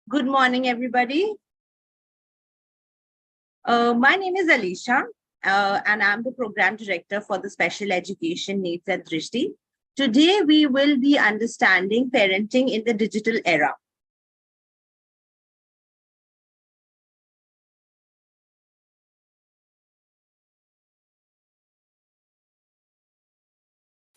Good morning, everybody. My name is Alisha, and I'm the Program Director for the Special Education Needs at Drishti. Today, we will be understanding parenting in the digital era.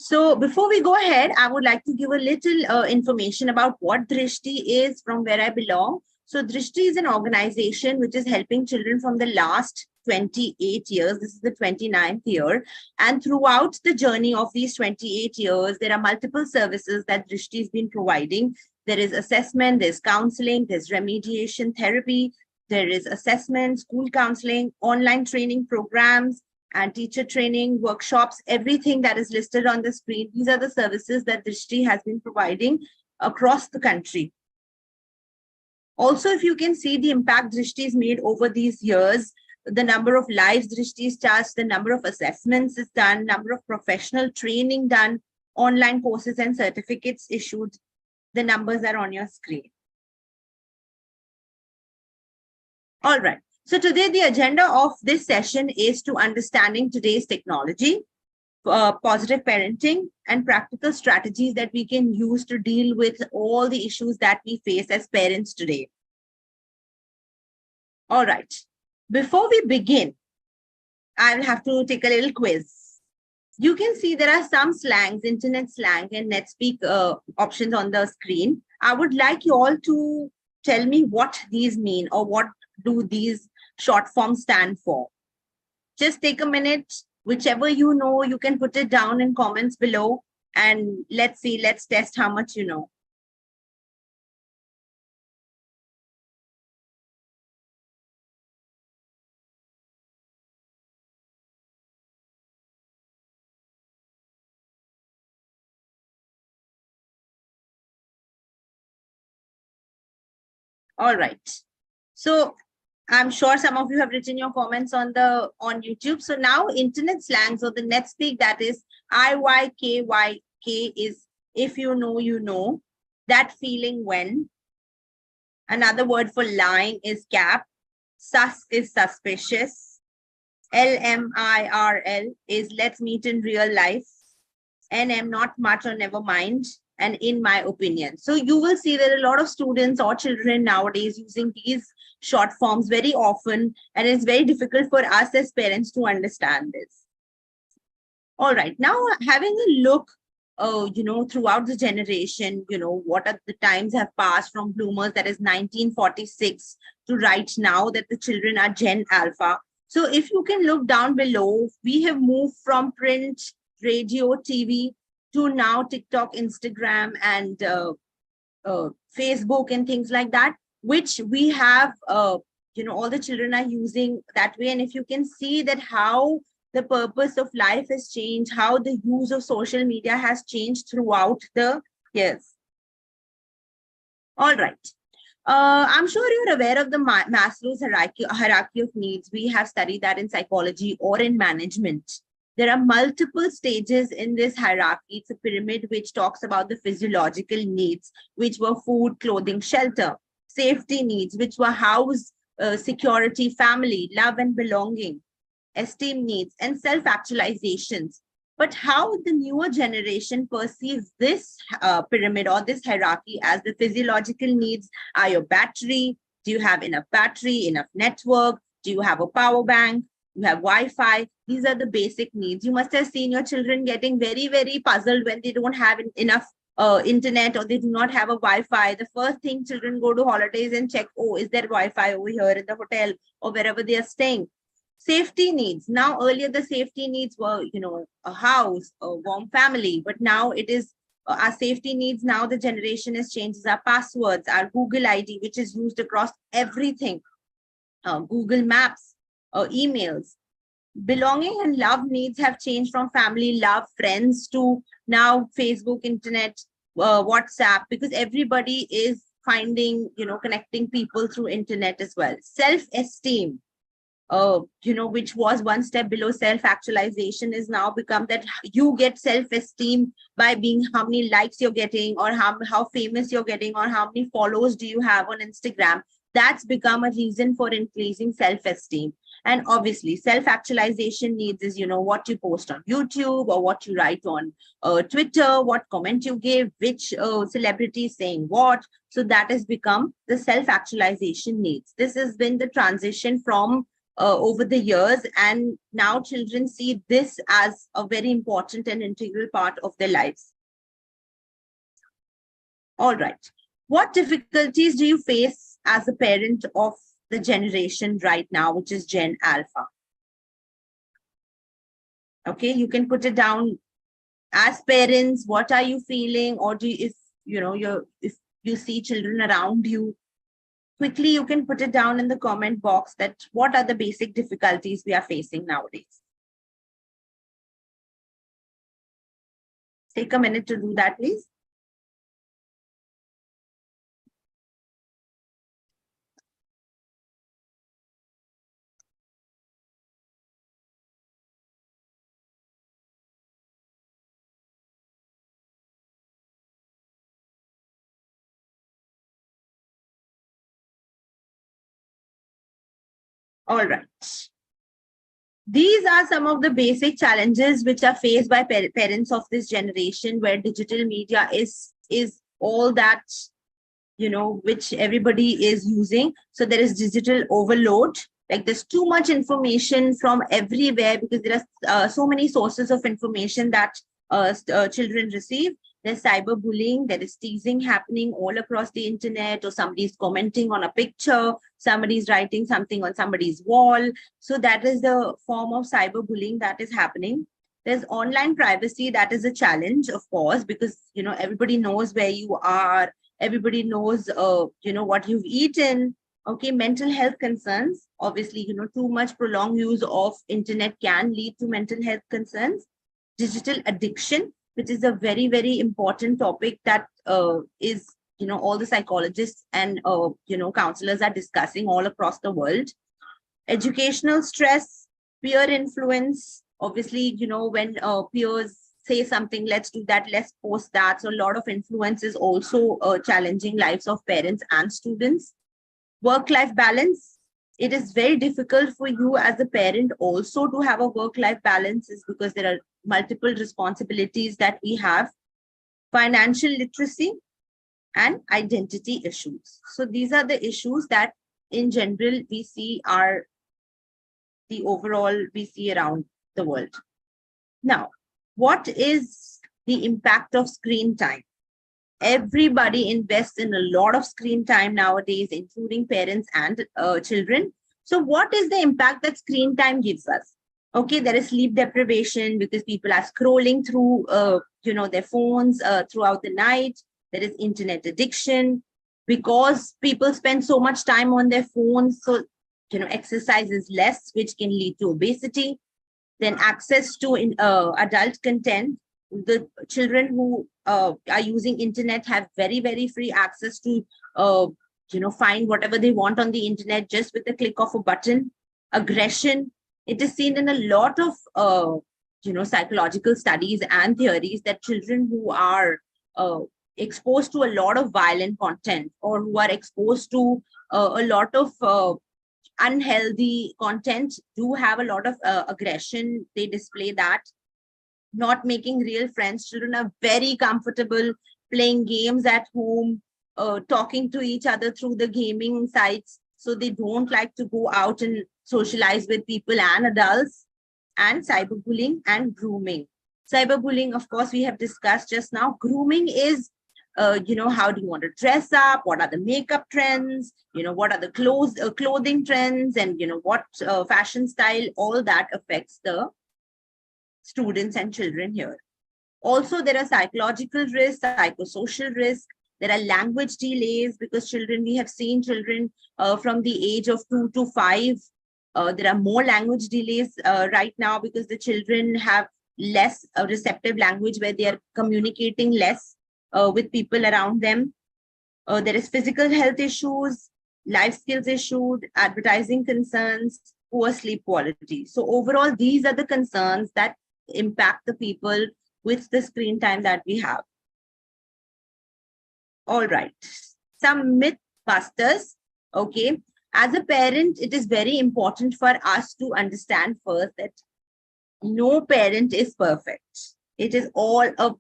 So before we go ahead, I would like to give a little information about what Drishti is from where I belong. So Drishti is an organization which is helping children from the last 28 years. This is the 29th year. And throughout the journey of these 28 years, there are multiple services that Drishti has been providing. There is assessment, there's counseling, there's remediation therapy, there is assessment, school counseling, online training programs, and teacher training, workshops, everything that is listed on the screen. These are the services that Drishti has been providing across the country. Also, if you can see the impact Drishti has made over these years, the number of lives Drishti has touched, the number of assessments is done, number of professional training done, online courses and certificates issued, the numbers are on your screen. All right. So today the agenda of this session is to understanding today's technology, positive parenting, and practical strategies that we can use to deal with all the issues that we face as parents today. All right. Before we begin, I'll have to take a little quiz. You can see there are some slangs, internet slang and NetSpeak options on the screen. I would like you all to tell me what these mean or what do these short forms stand for. Just take a minute, whichever you know, you can put it down in comments below and let's see, let's test how much you know. All right. So I'm sure some of you have written your comments on YouTube. So now internet slangs or the NetSpeak, that is IYKYK is if you know, you know. That feeling when. Another word for lying is cap. Sus is suspicious. LMIRL is let's meet in real life. NM not much or never mind. And in my opinion. So you will see that a lot of students or children nowadays using these short forms very often, and it's very difficult for us as parents to understand this. All right, now having a look, throughout the generation, what are the times have passed from bloomers, that is 1946 to right now that the children are Gen Alpha. So if you can look down below, we have moved from print, radio, TV, to now TikTok, Instagram, and Facebook and things like that, which we have, all the children are using that way. And if you can see that how the purpose of life has changed, how the use of social media has changed throughout the years. All right. I'm sure you're aware of the Maslow's hierarchy of needs. We have studied that in psychology or in management. There are multiple stages in this hierarchy. It's a pyramid which talks about the physiological needs, which were food, clothing, shelter, safety needs, which were house, security, family, love and belonging, esteem needs, and self-actualizations. But how the newer generation perceives this pyramid or this hierarchy as the physiolocal needs are your battery. Do you have enough battery, enough network? Do you have a power bank? You have Wi-Fi. These are the basic needs. You must have seen your children getting very, very puzzled when they don't have enough internet or they do not have a Wi-Fi. The first thing children go to holidays and check, oh, is there Wi-Fi over here in the hotel or wherever they are staying? Safety needs. Now, earlier the safety needs were, a house, a warm family, but now it is our safety needs. Now the generation has changed our passwords, our Google ID, which is used across everything, Google Maps, emails. Belonging and love needs have changed from family, love, friends to now Facebook, internet, WhatsApp, because everybody is finding, connecting people through internet as well. Self-esteem. which was one step below self-actualization, is now become that you get self-esteem by being how many likes you're getting, or how famous you're getting, or how many followers do you have on Instagram. That's become a reason for increasing self-esteem. And obviously, self-actualization needs is, what you post on YouTube, or what you write on Twitter, what comment you give, which celebrity is saying what. So that has become the self-actualization needs. This has been the transition from over the years, and now children see this as a very important and integral part of their lives. All right. What difficulties do you face as a parent of the generation right now, which is Gen Alpha? Okay, you can put it down as parents. What are you feeling? Or if you see children around you, quickly you can put it down in the comment box that what are the basic difficulties we are facing nowadays. Take a minute to do that, please. All right. These are some of the basic challenges which are faced by parents of this generation, where digital media is all that, which everybody is using. So there is digital overload. Like, there's too much information from everywhere, because there are so many sources of information that children receive. There's cyberbullying, there is teasing happening all across the internet, or somebody's commenting on a picture, somebody's writing something on somebody's wall. So that is the form of cyberbullying that is happening. There's online privacy. That is a challenge, of course, because, everybody knows where you are. Everybody knows, what you've eaten. Okay, mental health concerns. Obviously, too much prolonged use of internet can lead to mental health concerns. Digital addiction, which is a very, very important topic that is, all the psychologists and, counselors are discussing all across the world. Educational stress, peer influence. Obviously, when peers say something, let's do that, let's post that. So a lot of influence is also challenging lives of parents and students. Work-life balance. It is very difficult for you as a parent also to have a work-life balance, is because there are multiple responsibilities that we have. Financial literacy and identity issues. So these are the issues that in general we see are the overall we see around the world. Now, what is the impact of screen time? Everybody invests in a lot of screen time nowadays, including parents and children. So what is the impact that screen time gives us? Okay, there is sleep deprivation, because people are scrolling through, their phones throughout the night. There is internet addiction, because people spend so much time on their phones. So, exercise is less, which can lead to obesity. Then access to adult content. The children who are using internet have very, very free access to, find whatever they want on the internet just with the click of a button. Aggression. It is seen in a lot of, psychological studies and theories that children who are exposed to a lot of violent content, or who are exposed to a lot of unhealthy content, do have a lot of aggression. They display that. Not making real friends. Children are very comfortable playing games at home, talking to each other through the gaming sites. So they don't like to go out and socialize with people and adults. And cyberbullying and grooming. Cyberbullying, of course, we have discussed just now. Grooming is, how do you want to dress up? What are the makeup trends? What are the clothing trends? And, what fashion style, all that affects the students and children here. Also, there are psychological risks, psychosocial risks. There are language delays, because children, we have seen children from the age of 2 to 5. There are more language delays right now, because the children have less receptive language, where they are communicating less with people around them. There is physical health issues, life skills issues, advertising concerns, poor sleep quality. So overall, these are the concerns that impact the people with the screen time that we have. All right, some myth busters. Okay, as a parent, it is very important for us to understand first that no parent is perfect. It is all a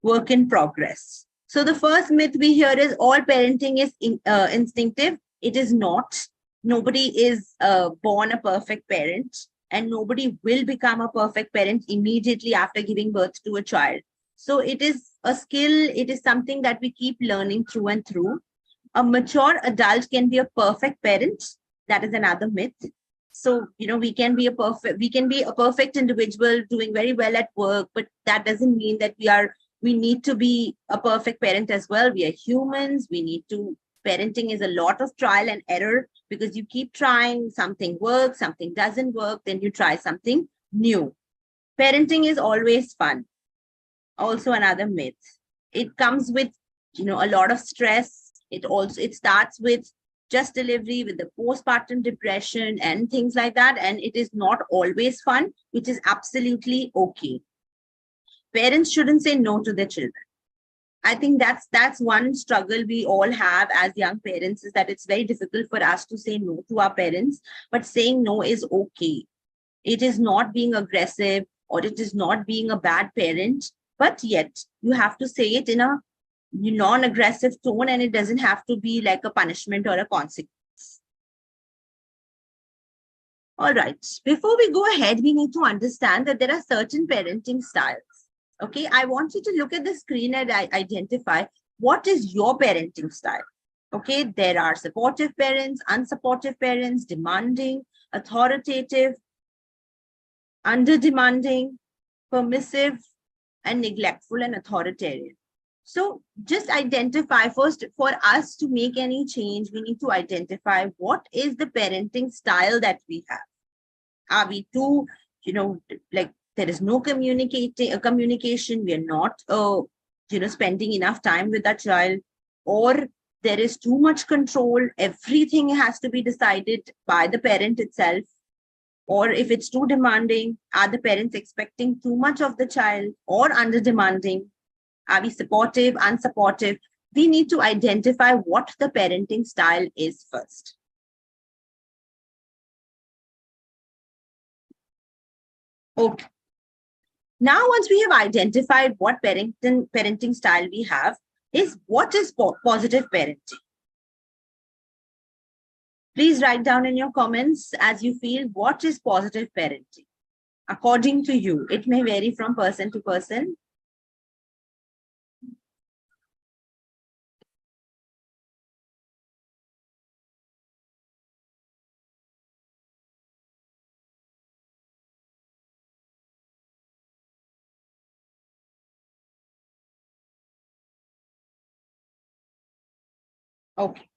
work in progress. So the first myth we hear is all parenting is instinctive. It is not. Nobody is born a perfect parent, and nobody will become a perfect parent immediately after giving birth to a child. So it is a skill. It is something that we keep learning through and through. A mature adult can be a perfect parent. That is another myth. So we can be a perfect individual doing very well at work, but that doesn't mean that we need to be a perfect parent as well. We are humans. Parenting is a lot of trial and error, because you keep trying, something works, something doesn't work, then you try something new. Parenting is always fun. Also another myth. It comes with a lot of stress. It starts with just delivery, with the postpartum depression and things like that, and it is not always fun, which is absolutely okay. Parents shouldn't say no to their children. I think that's one struggle we all have as young parents, is that it's very difficult for us to say no to our parents, but saying no is okay. It is not being aggressive, or it is not being a bad parent, but yet you have to say it in a non-aggressive tone, and it doesn't have to be like a punishment or a consequence. All right, before we go ahead, we need to understand that there are certain parenting styles. Okay, I want you to look at the screen and identify what is your parenting style. Okay, there are supportive parents, unsupportive parents, demanding, authoritative, under-demanding, permissive, and neglectful and authoritarian. So just identify first. For us to make any change, we need to identify what is the parenting style that we have. Are we too, like there is no communication, we are not, spending enough time with our child, or there is too much control, everything has to be decided by the parent itself, or if it's too demanding, are the parents expecting too much of the child, or under demanding? Are we supportive, unsupportive? We need to identify what the parenting style is first. Okay. Now, once we have identified what parenting style we have, is what is positive parenting? Please write down in your comments as you feel, what is positive parenting? According to you, it may vary from person to person. Okay.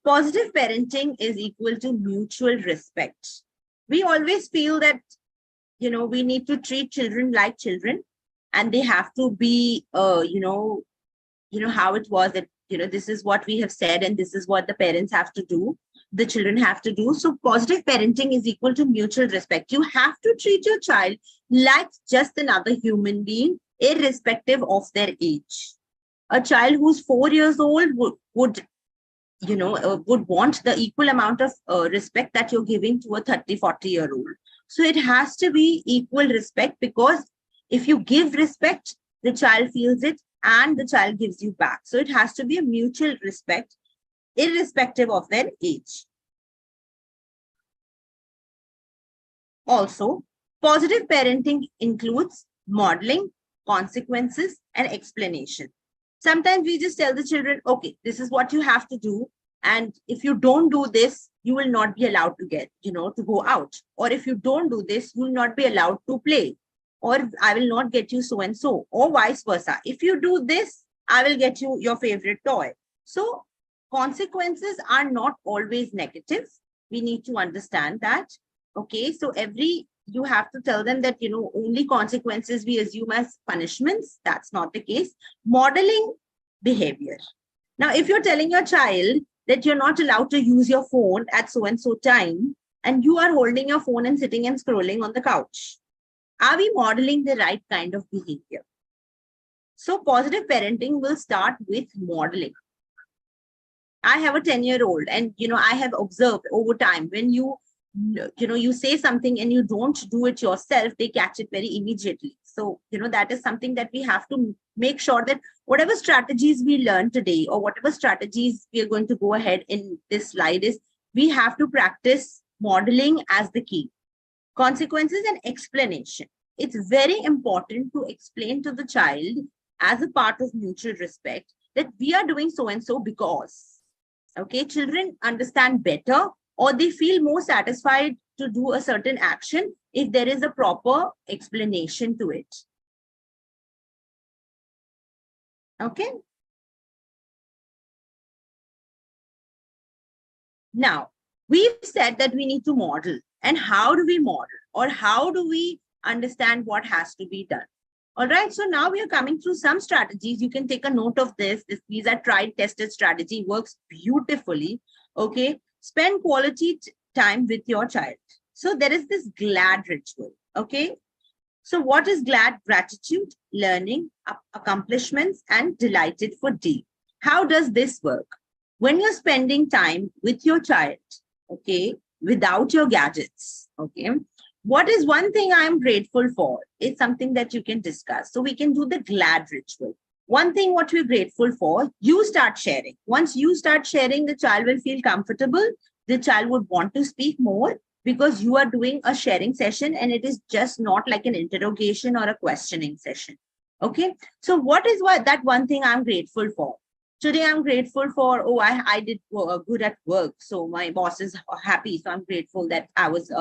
Positive parenting is equal to mutual respect. We always feel that, we need to treat children like children, and they have to be, how it was that, this is what we have said, and this is what the parents have to do, the children have to do. So positive parenting is equal to mutual respect. You have to treat your child like just another human being, irrespective of their age. A child who's 4 years old would want the equal amount of respect that you're giving to a 30-40-year-old. So it has to be equal respect, because if you give respect, the child feels it and the child gives you back. So it has to be a mutual respect, irrespective of their age. Also, positive parenting includes modeling, consequences, and explanation. Sometimes we just tell the children, okay, this is what you have to do. And if you don't do this, you will not be allowed to go out. Or if you don't do this, you will not be allowed to play. Or I will not get you so and so, or vice versa. If you do this, I will get you your favorite toy. So consequences are not always negative. We need to understand that. Okay, so you have to tell them that, only consequences we assume as punishments. That's not the case. Modeling behavior. Now, if you're telling your child that you're not allowed to use your phone at so and so time, and you are holding your phone and sitting and scrolling on the couch. Are we modeling the right kind of behavior? So positive parenting will start with modeling. I have a 10-year-old, and I have observed over time, when you say something and you don't do it yourself, they catch it very immediately. So that is something that we have to make sure that whatever strategies we learn today, or whatever strategies we are going to go ahead in this slide, is we have to practice modeling as the key. Consequences and explanation. It's very important to explain to the child, as a part of mutual respect, that we are doing so and so because. Okay, children understand better, or they feel more satisfied to do a certain action if there is a proper explanation to it. Okay. Now, we've said that we need to model. And how do we model? Or how do we understand what has to be done? All right, so now we are coming through some strategies. You can take a note of this. These are tried, tested strategy, works beautifully. Okay, spend quality time with your child. So there is this GLAD ritual. Okay, so what is GLAD? Gratitude, learning, accomplishments, and delighted for D. How does this work? When you're spending time with your child, okay, without your gadgets, okay, what is one thing I'm grateful for? It's something that you can discuss. So we can do the GLAD ritual. One thing what we're grateful for, you start sharing. Once you start sharing, the child will feel comfortable. The child would want to speak more, because you are doing a sharing session, and it is just not like an interrogation or a questioning session. Okay. So what is that one thing I'm grateful for? Today, I'm grateful for, I did good at work. So my boss is happy. So I'm grateful that I was,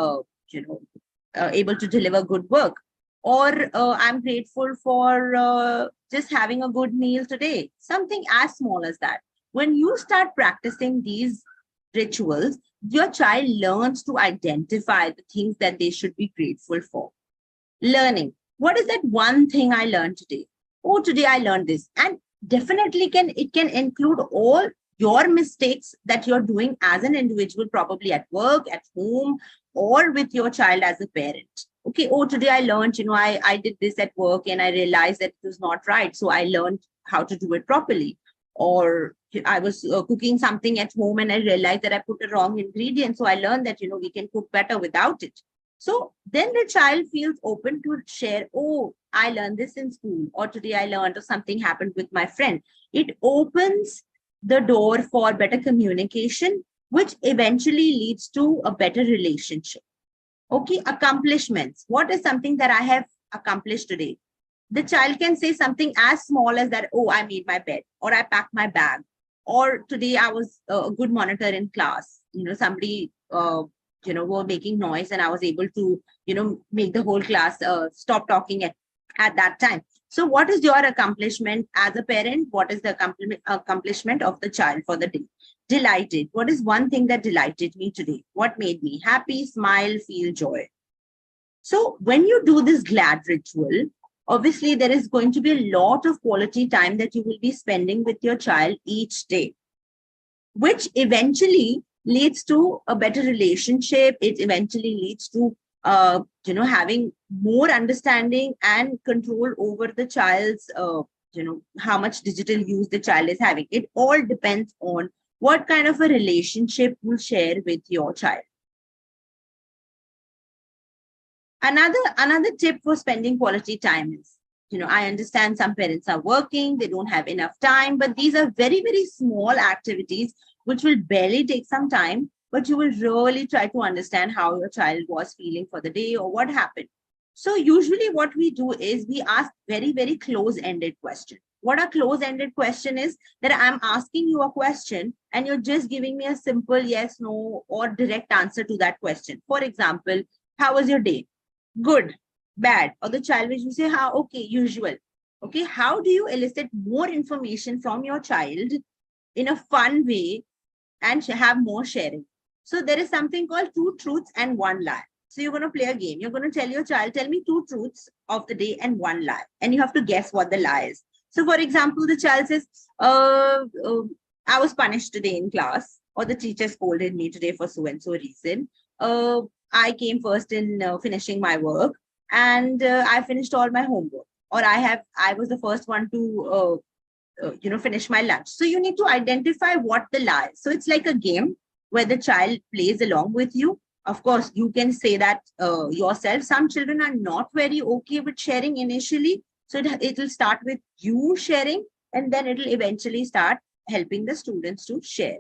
able to deliver good work. Or I'm grateful for just having a good meal today. Something as small as that. When you start practicing these rituals, your child learns to identify the things that they should be grateful for. Learning. What is that one thing I learned today? Oh, today I learned this. And definitely it can include all your mistakes that you're doing as an individual, probably at work, at home, or with your child as a parent. Okay, oh, today I learned, I did this at work and I realized that it was not right. So I learned how to do it properly. Or I was cooking something at home and I realized that I put a wrong ingredient. So I learned that, we can cook better without it. So then the child feels open to share, oh, I learned this in school, or today I learned, or something happened with my friend. It opens the door for better communication, which eventually leads to a better relationship. Okay, accomplishments. What is something that I have accomplished today? The child can say something as small as that, oh, I made my bed, or I packed my bag, or today I was a good monitor in class. Somebody, were making noise and I was able to, make the whole class stop talking at that time. So what is your accomplishment as a parent? What is the accomplishment of the child for the day? Delighted. What is one thing that delighted me today? What made me happy, smile, feel joy? So when you do this GLAD ritual, obviously there is going to be a lot of quality time that you will be spending with your child each day, which eventually leads to a better relationship. It eventually leads to having more understanding and control over the child's how much digital use the child is having. It all depends on what kind of a relationship you share with your child. Another tip for spending quality time is, I understand some parents are working, they don't have enough time, but these are very, very small activities which will barely take some time, but you will really try to understand how your child was feeling for the day or what happened. So usually what we do is we ask very, very close-ended questions. What a close-ended question is that I'm asking you a question and you're just giving me a simple yes, no, or direct answer to that question. For example, how was your day? Good, bad, or the child which you say, how, okay, usual. Okay, how do you elicit more information from your child in a fun way and have more sharing? So there is something called 2 truths and 1 lie. So you're going to play a game. You're going to tell your child, tell me 2 truths of the day and 1 lie. And you have to guess what the lie is. So for example, the child says, I was punished today in class, or the teacher scolded me today for so and so reason. uh, I came first in finishing my work, and I finished all my homework, or I was the first one to finish my lunch. So you need to identify what the lie. So it's like a game where the child plays along with you. Of course, you can say that yourself. Some children are not very okay with sharing initially, so it will start with you sharing, and then it will eventually start helping the students to share.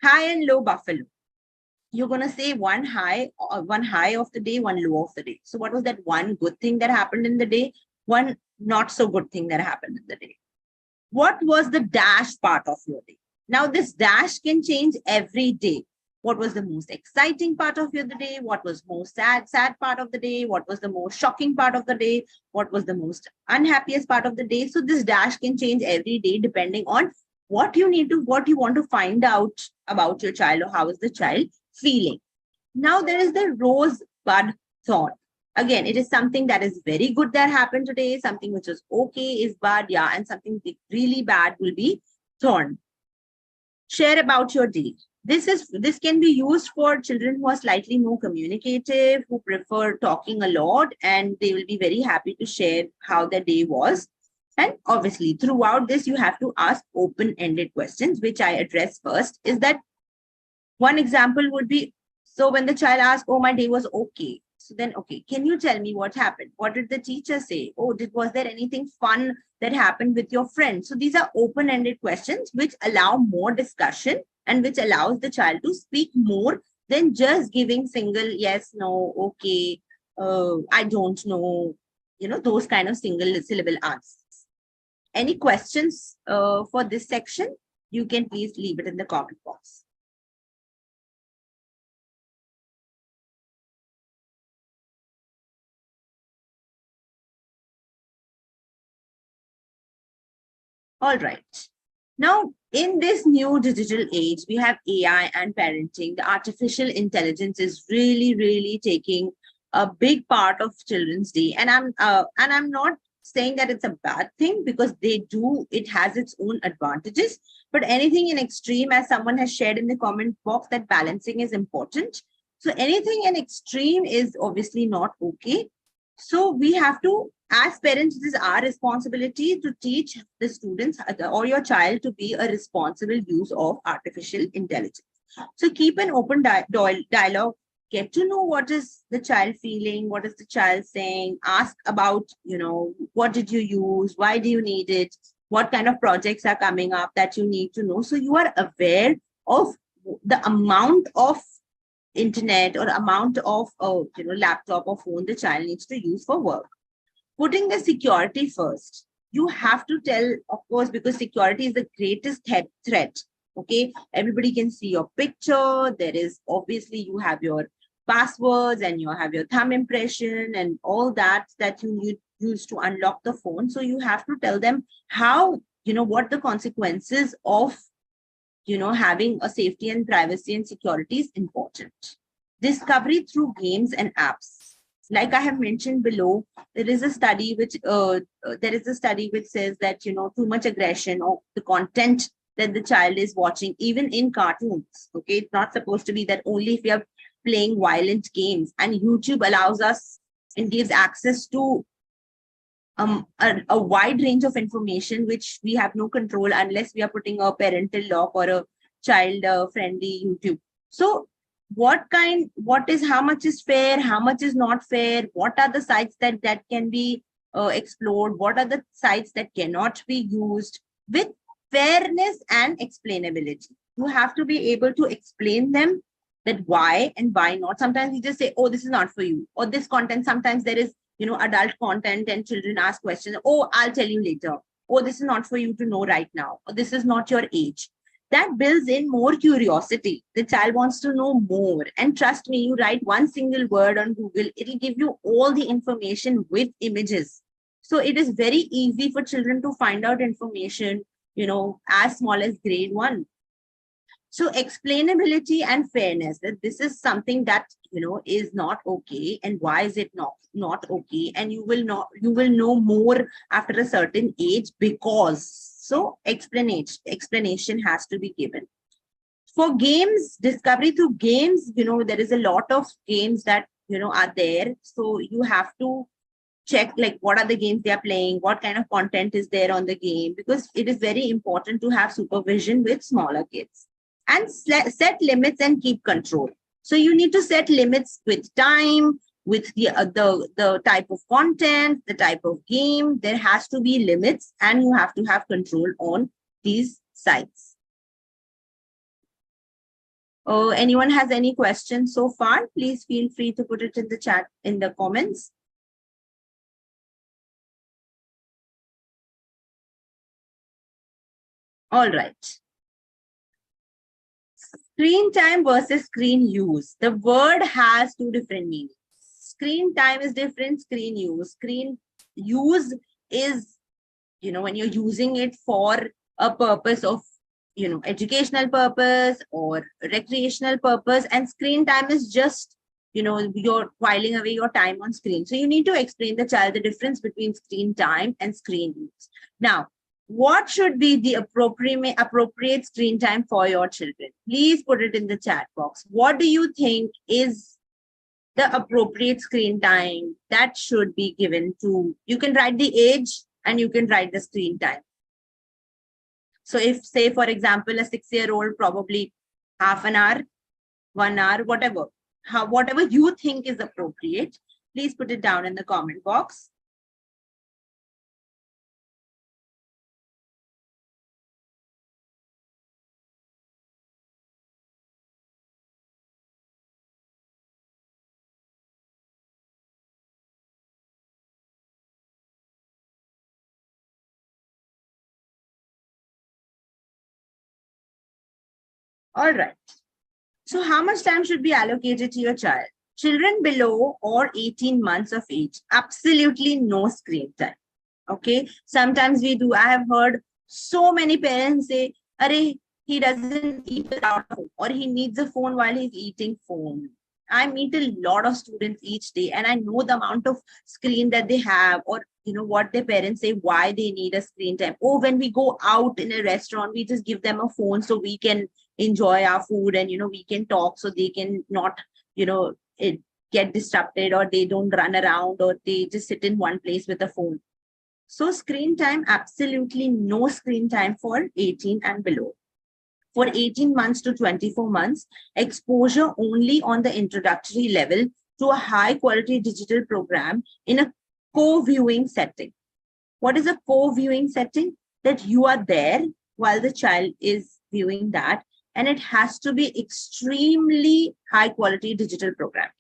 High and low buffalo. You're going to say one high of the day, one low of the day. So what was that one good thing that happened in the day, one not so good thing that happened in the day? What was the dash part of your day? Now this dash can change every day. What was the most exciting part of your day? What was most sad part of the day? What was the most shocking part of the day? What was the most unhappiest part of the day? So this dash can change every day depending on what you want to find out about your child, or how is the child feeling. Now there is the rosebud thorn. Again, it is something that is very good that happened today. Something which is okay is bad, yeah, and something really bad will be thorn. Share about your day. This can be used for children who are slightly more communicative, who prefer talking a lot, and they will be very happy to share how their day was. And obviously, throughout this, you have to ask open-ended questions, which I address first. Is that one example would be, so when the child asks, oh, my day was okay. So then, okay, can you tell me what happened? What did the teacher say? Oh, was there anything fun that happened with your friend? So these are open-ended questions which allow more discussion and which allows the child to speak more than just giving single yes, no, okay, I don't know, those kind of single syllable answers. Any questions for this section? You can please leave it in the comment box. All right. Now, in this new digital age, we have AI and parenting. The artificial intelligence is really, really taking a big part of children's day. And I'm not saying that it's a bad thing, because it has its own advantages. But anything in extreme, as someone has shared in the comment box, that balancing is important. So anything in extreme is obviously not okay. So we have to, as parents, it is our responsibility to teach the students or your child to be a responsible use of artificial intelligence. So keep an open dialogue, get to know what is the child feeling, what is the child saying, ask about, what did you use, why do you need it, what kind of projects are coming up that you need to know. So you are aware of the amount of internet or amount of laptop or phone the child needs to use for work. Putting the security first. You have to tell, of course, because security is the greatest threat. Okay, everybody can see your picture. There is obviously, you have your passwords and you have your thumb impression and all that you use to unlock the phone. So you have to tell them how, what the consequences of having a safety and privacy and security is important. Discovery through games and apps. Like I have mentioned below, there is a study which says that too much aggression or the content that the child is watching, even in cartoons. Okay, it's not supposed to be that only if we are playing violent games. And YouTube allows us and gives access to a wide range of information which we have no control unless we are putting a parental lock or a child friendly YouTube. So how much is fair, how much is not fair, what are the sites that can be explored, what are the sites that cannot be used, with fairness and explainability. You have to be able to explain them that why and why not. Sometimes you just say, oh, this is not for you, or this content, sometimes there is adult content and children ask questions. Oh, I'll tell you later. Oh, this is not for you to know right now. Or this is not your age. That builds in more curiosity. The child wants to know more. And trust me, you write one single word on Google, it'll give you all the information with images. So it is very easy for children to find out information, as small as grade 1. So explainability and fairness, that this is something that is not okay, and why is it not okay, and you will know more after a certain age, because so explanation has to be given. For games, discovery through games, there is a lot of games that, are there. So you have to check like what are the games they are playing, what kind of content is there on the game, because it is very important to have supervision with smaller kids. And set limits and keep control. So you need to set limits with time, with the type of content, the type of game. There has to be limits, and you have to have control on these sites. Anyone has any questions so far? Please feel free to put it in the chat, in the comments. All right. Screen time versus screen use. The word has two different meanings. Screen time is different, screen use. Screen use is, when you're using it for a purpose of, educational purpose or recreational purpose, and screen time is just, you're whiling away your time on screen. So you need to explain the child the difference between screen time and screen use. Now, what should be the appropriate screen time for your children? Please put it in the chat box. What do you think is the appropriate screen time that should be given to? You can write the age and you can write the screen time. So if, say, for example, a 6-year-old, probably half an hour, 1 hour, whatever, whatever you think is appropriate, please put it down in the comment box. All right. So how much time should be allocated to your child? Children below or 18 months of age, absolutely no screen time. Okay. Sometimes we do. I have heard so many parents say, Arey, he doesn't eat without a phone, or he needs a phone while he's eating phone. I meet a lot of students each day, and I know the amount of screen that they have, or what their parents say, why they need a screen time. Oh, when we go out in a restaurant, we just give them a phone so we can enjoy our food, and we can talk, so they can not get disrupted, or they don't run around, or they just sit in one place with a phone. So screen time, absolutely no screen time for 18 and below. For 18 months to 24 months, exposure only on the introductory level to a high quality digital program in a co-viewing setting. What is a co-viewing setting? That you are there while the child is viewing that, and it has to be extremely high quality digital programming.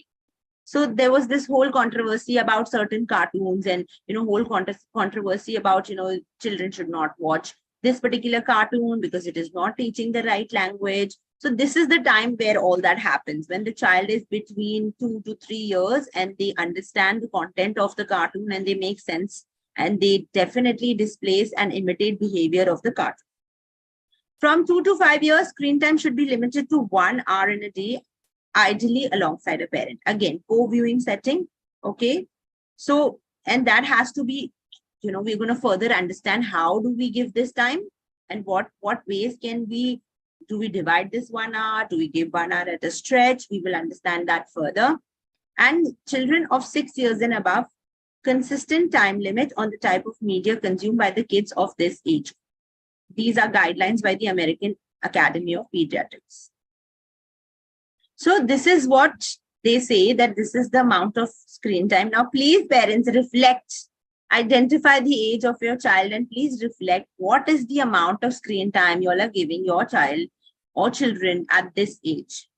So there was this whole controversy about certain cartoons, and whole controversy about children should not watch this particular cartoon because it is not teaching the right language. So this is the time where all that happens, when the child is between 2 to 3 years and they understand the content of the cartoon and they make sense, and they definitely displace and imitate behavior of the cartoon. From 2 to 5 years, screen time should be limited to 1 hour in a day, ideally alongside a parent. Again, co-viewing setting. Okay. So, and that has to be, we're going to further understand how do we give this time, and what ways can we, do we divide this 1 hour? Do we give 1 hour at a stretch? We will understand that further. And children of 6 years and above, consistent time limit on the type of media consumed by the kids of this age. These are guidelines by the American Academy of Pediatrics. So this is what they say, that this is the amount of screen time. Now, please, parents, reflect, identify the age of your child, and please reflect what is the amount of screen time you all are giving your child or children at this age.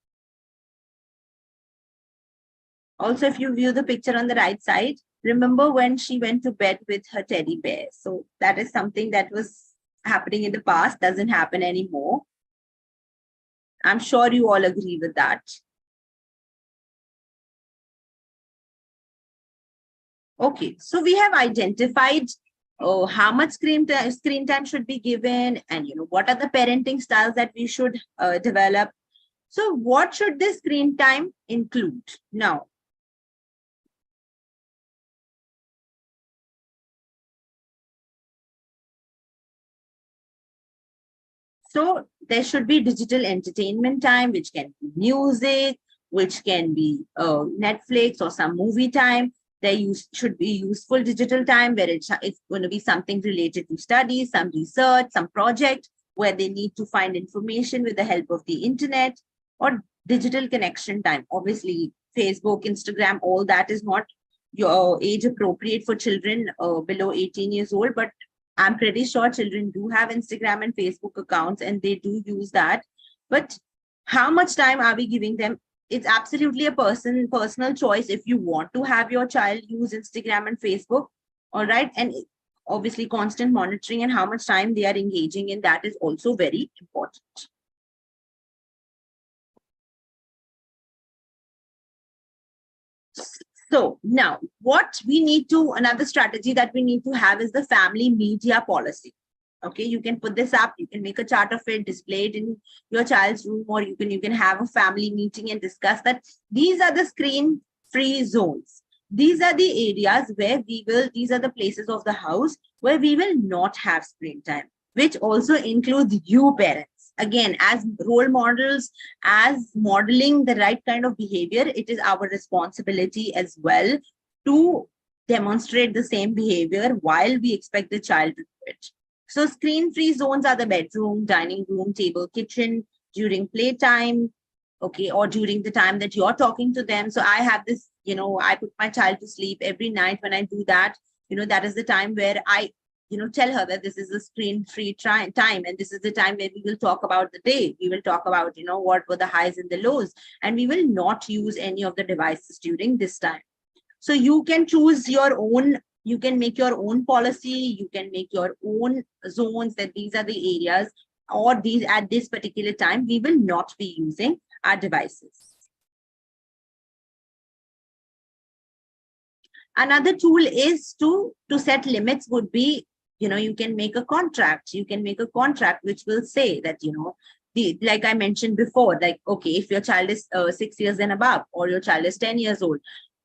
Also, if you view the picture on the right side, remember when she went to bed with her teddy bear. So that is something that was happening in the past, doesn't happen anymore. I'm sure you all agree with that. Okay, so we have identified how much screen time should be given, and what are the parenting styles that we should develop. So what should this screen time include? Now, So there should be digital entertainment time, which can be music, which can be Netflix or some movie time. Should be useful digital time where it's going to be something related to studies, some research, some project where they need to find information with the help of the internet, or digital connection time. Obviously, Facebook, Instagram, all that is not your age appropriate for children below 18 years old, but I'm pretty sure children do have Instagram and Facebook accounts and they do use that. But how much time are we giving them? It's absolutely a personal choice if you want to have your child use Instagram and Facebook. All right. And obviously constant monitoring and how much time they are engaging in, that is also very important. So now what we need to, another strategy that we need to have is the family media policy. Okay, you can put this up, you can make a chart of it, display it in your child's room, or you can have a family meeting and discuss that these are the screen free zones. These are the areas where these are the places of the house where we will not have screen time, which also includes you parents. Again, as role models, as modeling the right kind of behavior, it is our responsibility as well to demonstrate the same behavior while we expect the child to do it. So screen-free zones are the bedroom, dining room, table, kitchen, during playtime, okay, or during the time that you're talking to them. So I have this, I put my child to sleep every night. When I do that, that is the time where I tell her that this is a screen-free time, and this is the time where we will talk about the day. We will talk about, what were the highs and the lows, and we will not use any of the devices during this time. So you can choose your own, you can make your own policy, you can make your own zones that these are the areas, or these at this particular time, we will not be using our devices. Another tool is to set limits would be, you can make a contract. You can make a contract which will say that, like I mentioned before, like, okay, if your child is 6 years and above, or your child is 10 years old,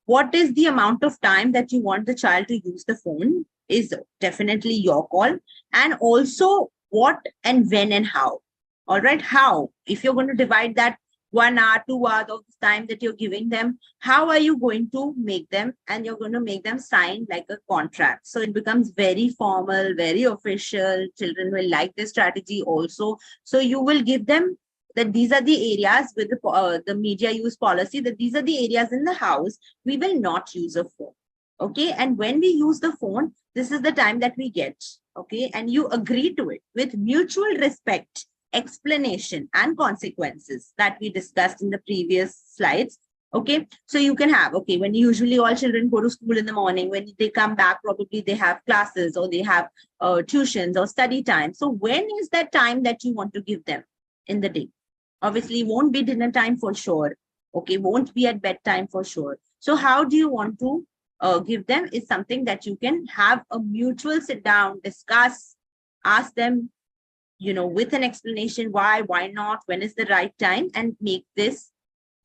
what is the amount of time that you want the child to use the phone is definitely your call. And also what and when and how. All right, how? If you're going to divide that 1 hour, 2 hours of the time that you're giving them, how are you going to make them? And you're going to make them sign like a contract. So it becomes very formal, very official. Children will like this strategy also. So you will give them that these are the areas with the media use policy, that these are the areas in the house we will not use a phone. Okay, and when we use the phone, this is the time that we get. Okay, and you agree to it with mutual respect, explanation, and consequences that we discussed in the previous slides. Okay, so you can have, okay, when usually all children go to school in the morning, when they come back, probably they have classes or they have tuitions or study time. So when is that time that you want to give them in the day? Obviously, won't be dinner time for sure. Okay, won't be at bedtime for sure. So how do you want to give them is something that you can have a mutual sit down, discuss, ask them, with an explanation why not, when is the right time, and make this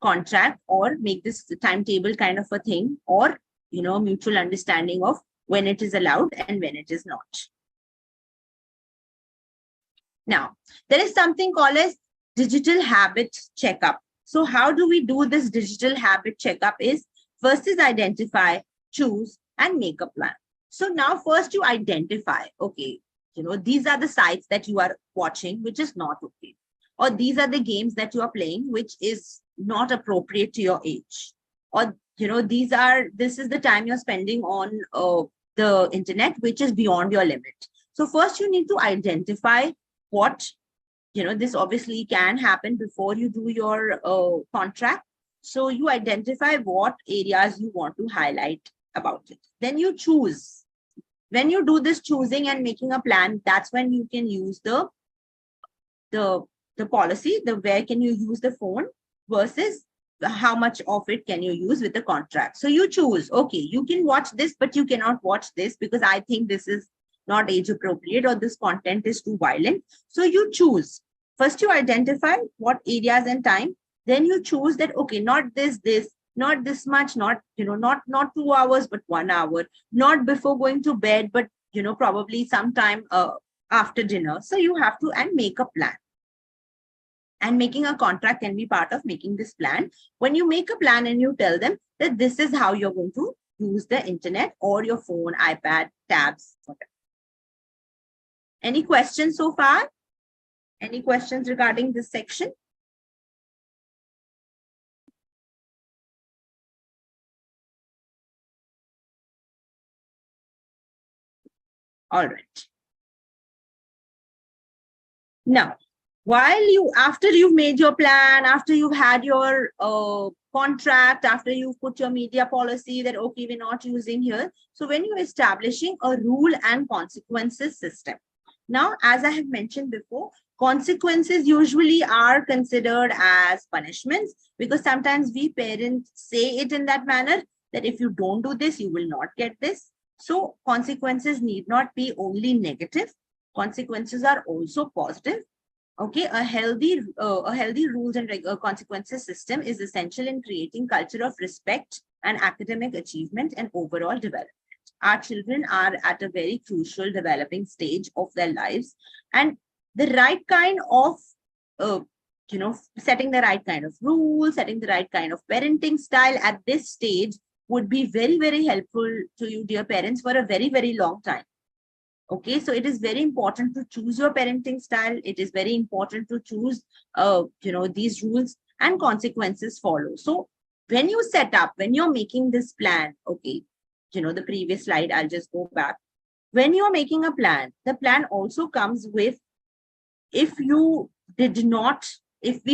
contract or make this timetable kind of a thing, or, mutual understanding of when it is allowed and when it is not. Now, there is something called as digital habit checkup. So how do we do this digital habit checkup is first is identify, choose, and make a plan. So now first you identify, okay, these are the sites that you are watching, which is not okay. Or these are the games that you are playing, which is not appropriate to your age. Or, this is the time you're spending on the internet, which is beyond your limit. So first you need to identify what, this obviously can happen before you do your contract. So you identify what areas you want to highlight about it. Then you choose. When you do this choosing and making a plan, that's when you can use the policy, where can you use the phone versus how much of it can you use with the contract. So you choose, okay, you can watch this, but you cannot watch this because I think this is not age appropriate or this content is too violent. So you choose. First you identify what areas and time, then you choose that, okay, not this, not this much, not, not 2 hours, but 1 hour, not before going to bed, but, probably sometime after dinner. So you have to and make a plan. And making a contract can be part of making this plan. When you make a plan and you tell them that this is how you're going to use the internet or your phone, iPad, tabs, whatever. Any questions so far? Any questions regarding this section? All right. Now, after you've made your plan, after you've had your contract, after you've put your media policy that, okay, we're not using here. So when you're establishing a rule and consequences system. Now, as I have mentioned before, consequences usually are considered as punishments, because sometimes we parents say it in that manner that if you don't do this, you will not get this. So consequences need not be only negative. Consequences are also positive. Okay, a healthy rules and consequences system is essential in creating culture of respect and academic achievement and overall development. Our children are at a very crucial developing stage of their lives, and the right kind of setting the right kind of rules, setting the right kind of parenting style at this stage would be very, very helpful to you, dear parents, for a very, very long time. Okay, so it is very important to choose your parenting style. It is very important to choose, these rules and consequences follow. So when you set up, when you're making this plan, okay, the previous slide, I'll just go back. When you're making a plan, the plan also comes with, if we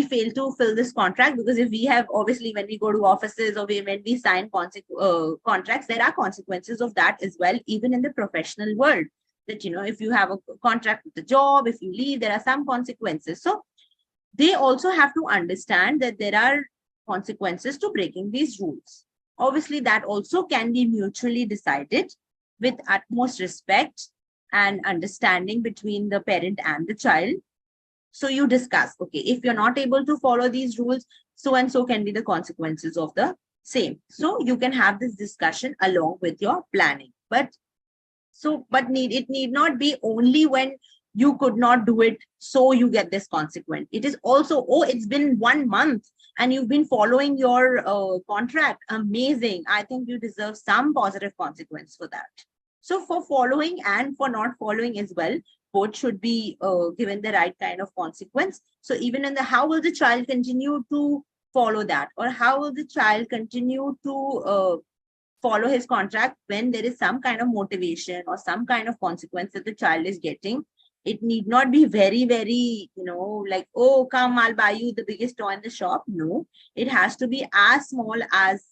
fail to fill this contract, because if we have, obviously, when we go to offices or when we sign contracts, there are consequences of that as well, even in the professional world. That, if you have a contract with the job, if you leave, there are some consequences. So they also have to understand that there are consequences to breaking these rules. Obviously, that also can be mutually decided with utmost respect and understanding between the parent and the child. So you discuss, okay, if you're not able to follow these rules, so and so can be the consequences of the same. So you can have this discussion along with your planning. But it need not be only when you could not do it, so you get this consequence. It is also, oh, it's been 1 month and you've been following your contract. Amazing. I think you deserve some positive consequence for that. So for following and for not following as well, both should be given the right kind of consequence. So even in how will the child continue to follow that, or how will the child continue to follow his contract when there is some kind of motivation or some kind of consequence that the child is getting. It need not be very, very, like, oh, come, I'll buy you the biggest toy in the shop. No, it has to be as small as,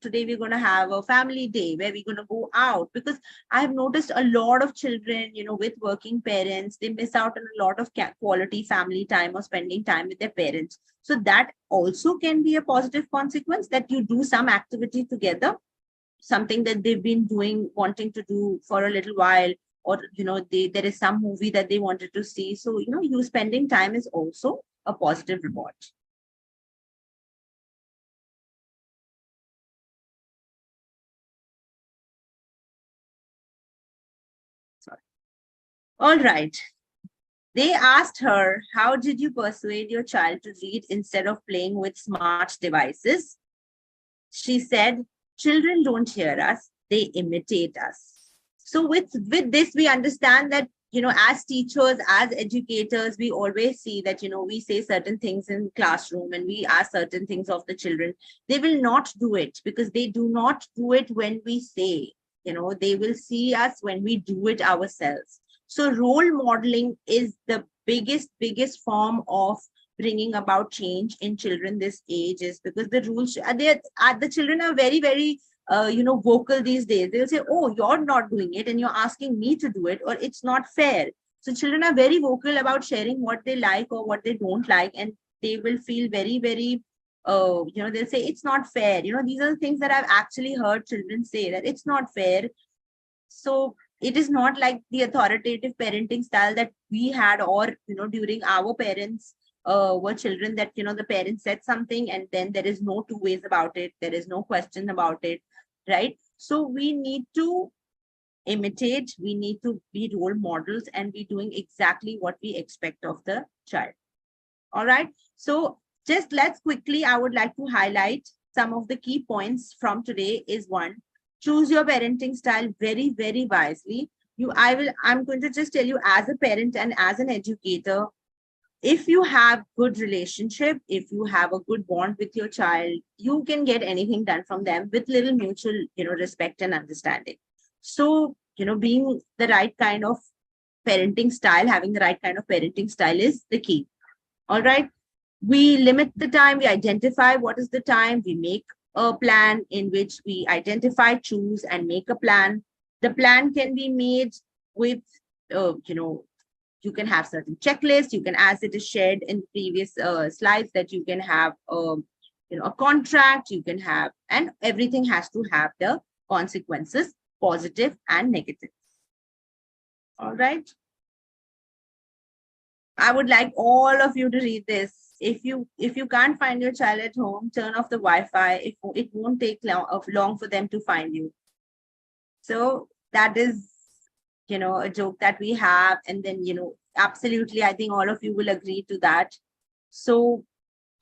today we're going to have a family day where we're going to go out, because I have noticed a lot of children, with working parents, they miss out on a lot of quality family time or spending time with their parents. So that also can be a positive consequence, that you do some activity together, something that they've been wanting to do for a little while, or there is some movie that they wanted to see. So you spending time is also a positive reward. Sorry. All right. They asked her, how did you persuade your child to read instead of playing with smart devices? She said, children don't hear us, they imitate us. So with this, we understand that, as teachers, as educators, we always see that, we say certain things in classroom and we ask certain things of the children. They will not do it because they do not do it when we say, they will see us when we do it ourselves. So role modeling is the biggest form of bringing about change in children this age, is because the rules, the children are very, very vocal these days. They'll say, oh, you're not doing it and you're asking me to do it, or it's not fair. So children are very vocal about sharing what they like or what they don't like, and they will feel very, very, they'll say it's not fair. These are the things that I've actually heard children say, that it's not fair. So it is not like the authoritative parenting style that we had, or, during our parents were children, that, the parents said something and then there is no two ways about it. There is no question about it, right? So we need to imitate, we need to be role models and be doing exactly what we expect of the child. All right. So just let's quickly, I would like to highlight some of the key points from today is one, choose your parenting style very, very wisely. I'm going to just tell you as a parent and as an educator, if you have good relationship, if you have a good bond with your child, you can get anything done from them with little mutual, respect and understanding. So, being the right kind of parenting style, having the right kind of parenting style is the key. All right. We limit the time, we identify what is the time, we make a plan in which we identify, choose, and make a plan. The plan can be made with, you can have certain checklists. You can, as it is shared in previous slides, that you can have, a contract, you can have, and everything has to have the consequences, positive and negative. All right. I would like all of you to read this. If you can't find your child at home, turn off the Wi-Fi. It won't take long for them to find you. So that is, a joke that we have. And then, absolutely, I think all of you will agree to that. So,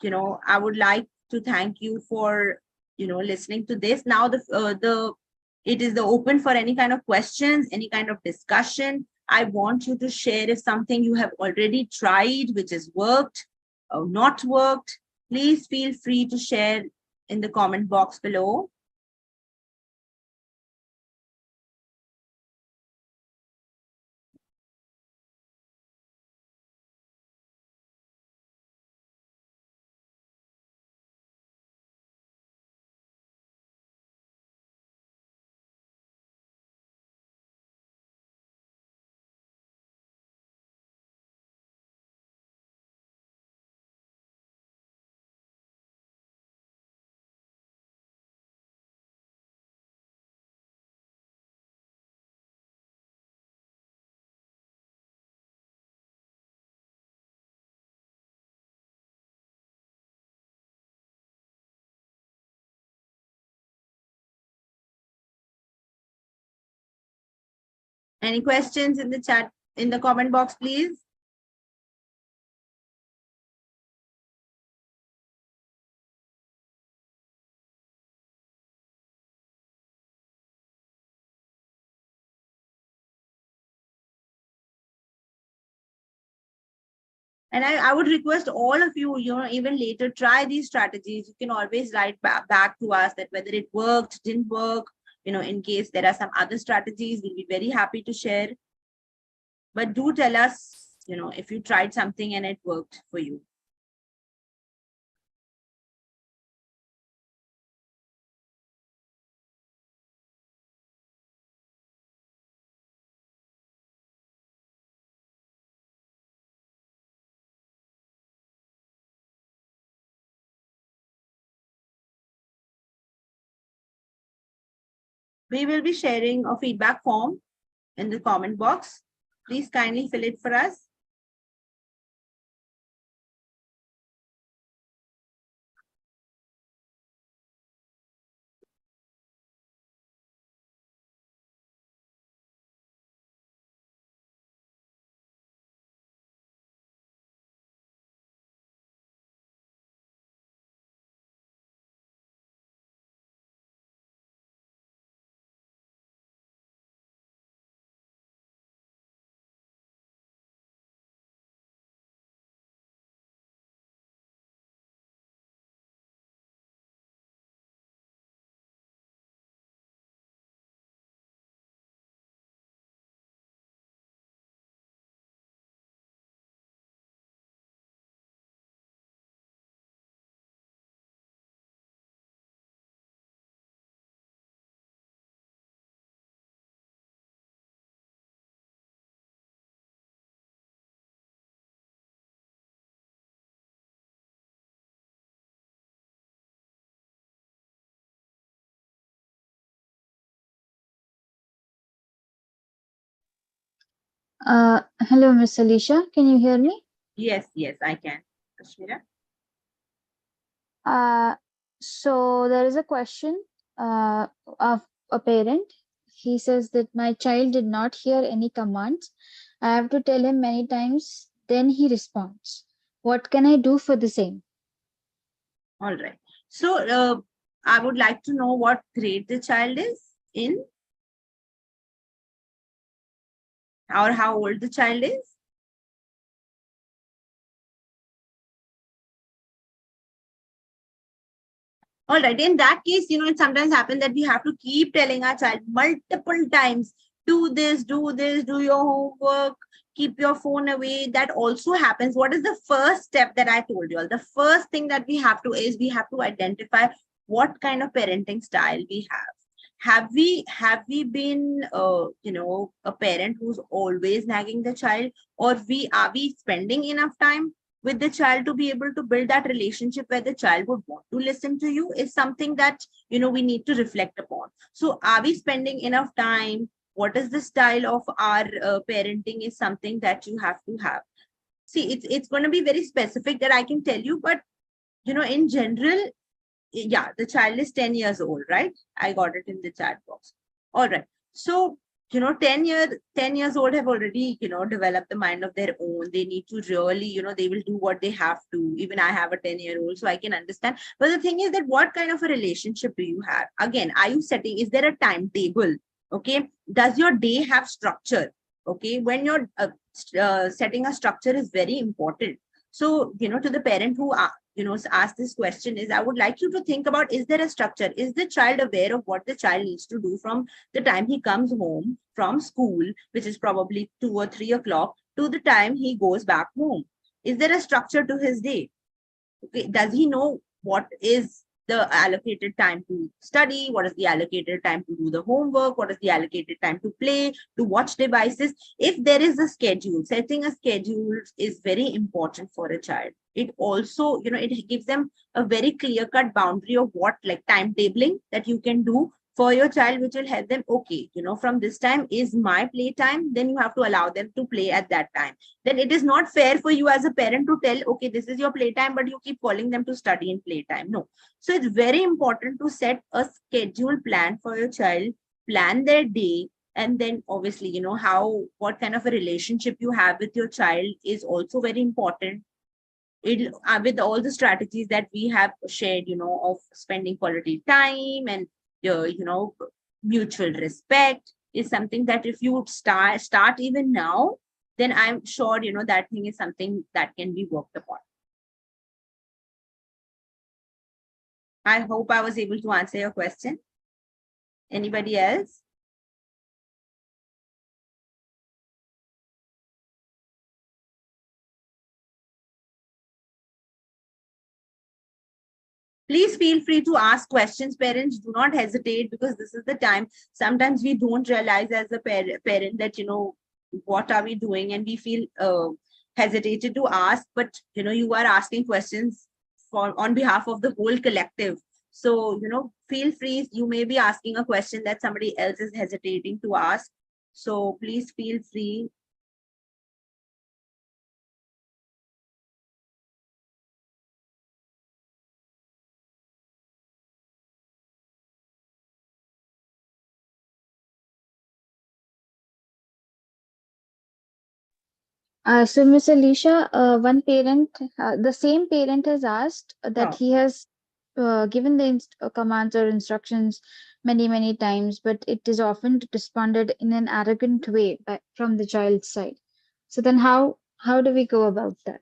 I would like to thank you for, listening to this. Now it is the open for any kind of questions, any kind of discussion. I want you to share if something you have already tried, which has worked or not worked. Please feel free to share in the comment box below. Any questions in the chat, in the comment box, please? And I would request all of you, even later, try these strategies. You can always write back to us that whether it worked, didn't work, in case there are some other strategies, we'll be very happy to share. But do tell us, if you tried something and it worked for you. We will be sharing a feedback form in the comment box. Please kindly fill it for us. Hello, Miss Alicia. Can you hear me? Yes, I can. Kashmira? Uh, so there is a question of a parent. He says that my child did not hear any commands. I have to tell him many times, then he responds. What can I do for the same? All right. So I would like to know what grade the child is in, or how old the child is. All right. In that case, it sometimes happens that we have to keep telling our child multiple times, do this, do your homework, keep your phone away. That also happens. What is the first step that I told you all? The first thing that we have to is we have to identify what kind of parenting style we have. Have we been a parent who's always nagging the child, or we are we spending enough time with the child to be able to build that relationship where the child would want to listen to you, is something that we need to reflect upon. So are we spending enough time? What is the style of our parenting is something that you have to have. See, it's going to be very specific that I can tell you, but in general, yeah, the child is 10 years old, right? I got it in the chat box. All right. So 10 years old have already developed the mind of their own. They need to really, they will do what they have to. Even I have a 10-year-old, so I can understand. But the thing is that what kind of a relationship do you have? Again, are you setting, is there a timetable? Okay, does your day have structure? Okay, when you're setting a structure is very important. So to the parent who ask this question, is I would like you to think about, is there a structure? Is the child aware of what the child needs to do from the time he comes home from school, which is probably 2 or 3 o'clock, to the time he goes back home? Is there a structure to his day? Okay, does he know what is the allocated time to study? What is the allocated time to do the homework? What is the allocated time to play, to watch devices? If there is a schedule, setting a schedule is very important for a child. It also, it gives them a very clear cut boundary of what, like timetabling that you can do for your child, which will help them. Okay, from this time is my play time, then you have to allow them to play at that time. Then it is not fair for you as a parent to tell, okay, this is your playtime, but you keep calling them to study in playtime. No. So it's very important to set a schedule plan for your child, plan their day, and then obviously, what kind of a relationship you have with your child is also very important. With all the strategies that we have shared, of spending quality time and, mutual respect, is something that if you start even now, then I'm sure, that thing is something that can be worked upon. I hope I was able to answer your question. Anybody else? Please feel free to ask questions. Parents, do not hesitate, because this is the time. Sometimes we don't realize as a parent that, what are we doing, and we feel hesitated to ask, but, you are asking questions on behalf of the whole collective. So, feel free. You may be asking a question that somebody else is hesitating to ask. So please feel free. So, Miss Alicia, one parent, the same parent has asked that Sure. he has given the commands or instructions many, many times, but it is often responded in an arrogant way from the child's side. So then, how do we go about that?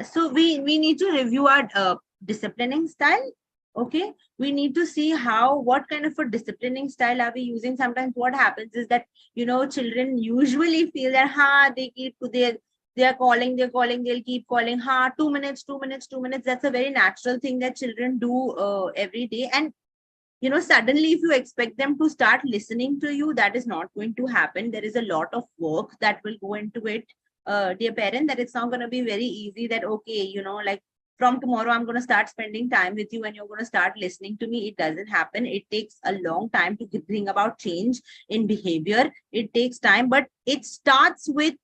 So we need to review our disciplining style. Okay, we need to see what kind of a disciplining style are we using. Sometimes what happens is that children usually feel that they are calling, they'll keep calling, 2 minutes, 2 minutes, 2 minutes. That's a very natural thing that children do every day. And suddenly if you expect them to start listening to you, that is not going to happen. There is a lot of work that will go into it, dear parent, that it's not going to be very easy that, okay, like from tomorrow I'm going to start spending time with you and you're going to start listening to me. It doesn't happen. It takes a long time to bring about change in behavior. It takes time, but it starts with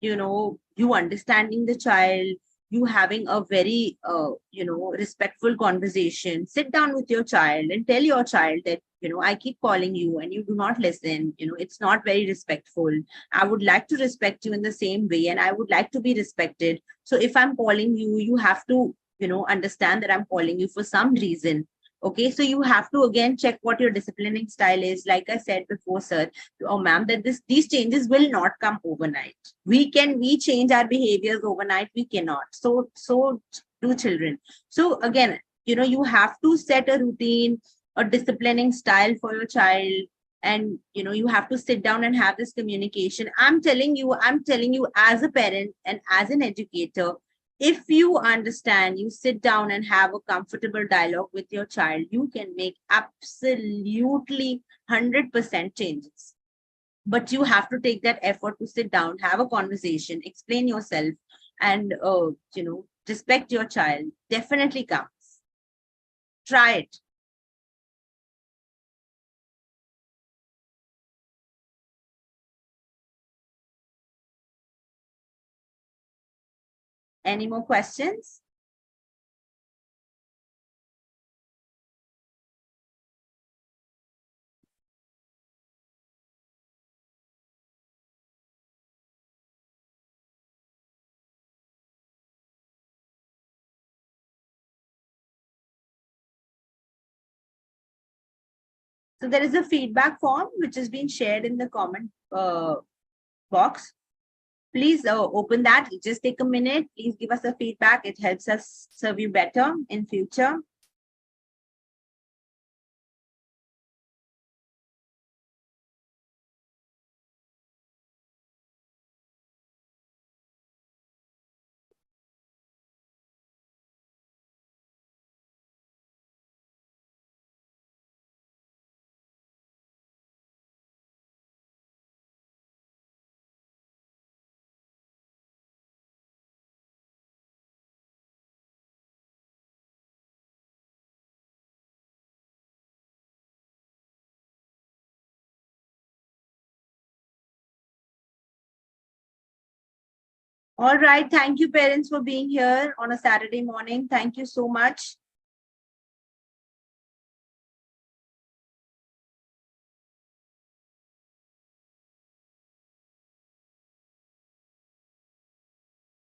you understanding the child, you having a very respectful conversation. Sit down with your child and tell your child that, I keep calling you and you do not listen. It's not very respectful. I would like to respect you in the same way, and I would like to be respected. So if I'm calling you, you have to, understand that I'm calling you for some reason. Okay, so you have to again check what your disciplining style is. Like I said before, sir, oh ma'am, that these changes will not come overnight. We change our behaviors overnight? We cannot. So do children. So again, you have to set a routine, a disciplining style for your child, and you have to sit down and have this communication. I'm telling you as a parent and as an educator, if you understand, you sit down and have a comfortable dialogue with your child, you can make absolutely 100% changes. But you have to take that effort to sit down, have a conversation, explain yourself, and respect your child. Definitely comes. Try it. Any more questions? So there is a feedback form which has been shared in the comment box. Please open that. Just take a minute. Please give us a feedback. It helps us serve you better in future. All right. Thank you, parents, for being here on a Saturday morning. Thank you so much.